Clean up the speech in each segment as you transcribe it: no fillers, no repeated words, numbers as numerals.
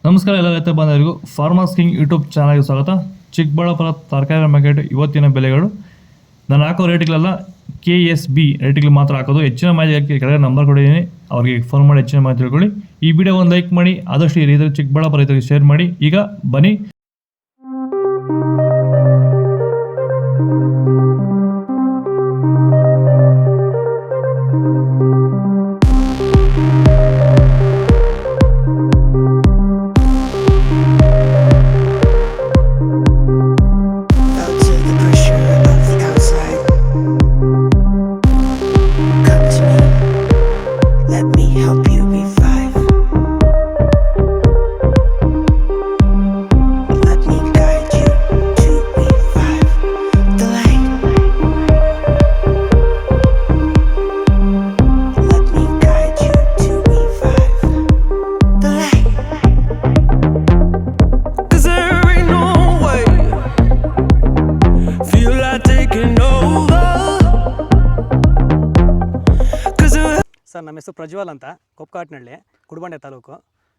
ನಮಸ್ಕಾರ ಎಲ್ಲ ರೈತ ಬಾಂಧವರಿಗೂ ಫಾರ್ಮರ್ಸ್ ಕಿಂಗ್ ಯೂಟ್ಯೂಬ್ ಚಾನಲ್ಗೆ ಸ್ವಾಗತ. ಚಿಕ್ಕಬಳ್ಳಾಪುರ ತರಕಾರಿ ಮಾರ್ಕೆಟ್ ಇವತ್ತಿನ ಬೆಲೆಗಳು ನಾನು ಹಾಕೋ ರೇಟ್ಗಳೆಲ್ಲ KSB ರೇಟ್ಗಳು ಮಾತ್ರ ಹಾಕೋದು. ಹೆಚ್ಚಿನ ಮಾಹಿತಿ ಕೆಳಗೆ ನಂಬರ್ ಕೊಟ್ಟಿದ್ದೀನಿ, ಅವ್ರಿಗೆ ಫೋನ್ ಮಾಡಿ ಹೆಚ್ಚಿನ ಮಾಹಿತಿ ತಿಳ್ಕೊಳ್ಳಿ. ಈ ವಿಡಿಯೋ ಒಂದು ಲೈಕ್ ಮಾಡಿ, ಆದಷ್ಟು ಈ ರೈತರು ಚಿಕ್ಕಬಳ್ಳಾಪುರ ರೈತರಿಗೆ ಶೇರ್ ಮಾಡಿ. ಈಗ ಬನ್ನಿ ಸರ್. ನಮ್ಮ ಹೆಸರು ಪ್ರಜ್ವಲ್ ಅಂತ, ಕೊಪ್ಕಾಟ್ನಳ್ಳಿ, ಕುಡಬಂಡೆ ತಾಲೂಕು.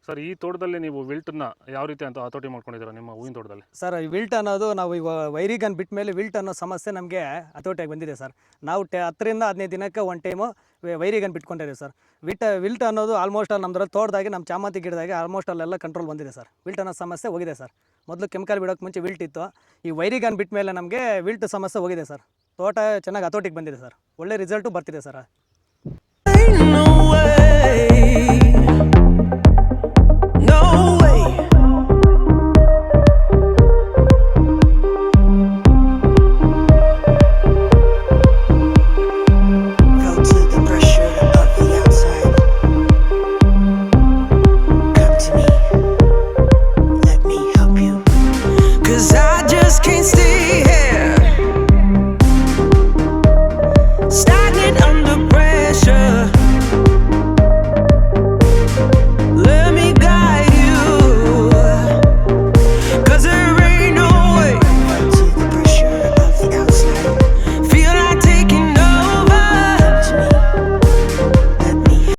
ಸರ್, ಈ ತೋಟದಲ್ಲಿ ನೀವು ವಿಲ್ಟನ್ನ ಯಾವ ರೀತಿ ಅಂತ ಹತೋಟಿ ಮಾಡ್ಕೊಂಡಿದ್ದೀರಾ ನಿಮ್ಮ ಹೂವಿನ ತೋಟದಲ್ಲಿ? ಸರ್, ಈ ವಿಲ್ಟ್ ಅನ್ನೋದು ನಾವು ಈಗ ವೈರಿಗನ್ ಬಿಟ್ಟ ಮೇಲೆ ವಿಲ್ಟ್ ಅನ್ನೋ ಸಮಸ್ಯೆ ನಮಗೆ ಹತೋಟಿಯಾಗಿ ಬಂದಿದೆ ಸರ್. ನಾವು 10ರಿಂದ 15 ದಿನಕ್ಕೆ ಒಂದು ಟೈಮು ವೈರಿಗನ್ ಬಿಟ್ಕೊಂಡಿದ್ದೀವಿ ಸರ್. ವಿಲ್ಟ್ ಅನ್ನೋದು ಆಲ್ಮೋಸ್ಟ್ ನಮ್ಮದ್ರಲ್ಲಿ ತೋಟದಾಗಿ ನಮ್ಮ ಚಾಮಂತಿ ಗಿಡದಾಗೆ ಆಲ್ಮೋಸ್ಟ್ ಅಲ್ಲೆಲ್ಲ ಕಂಟ್ರೋಲ್ ಬಂದಿದೆ ಸರ್. ವಿಲ್ಟ್ ಅನ್ನೋ ಸಮಸ್ಯೆ ಹೋಗಿದೆ ಸರ್. ಮೊದಲು ಕೆಮಿಕಲ್ ಬಿಡೋಕ್ಕೆ ಮುಂಚೆ ವಿಲ್ಟ್ ಇತ್ತು. ಈ ವೈರಿಗನ್ ಬಿಟ್ಟ ಮೇಲೆ ನಮಗೆ ವಿಲ್ಟ್ ಸಮಸ್ಯೆ ಹೋಗಿದೆ ಸರ್. ತೋಟ ಚೆನ್ನಾಗಿ ಹತೋಟಿಗೆ ಬಂದಿದೆ ಸರ್. ಒಳ್ಳೆ ರಿಸಲ್ಟು ಬರ್ತಿದೆ ಸರ್.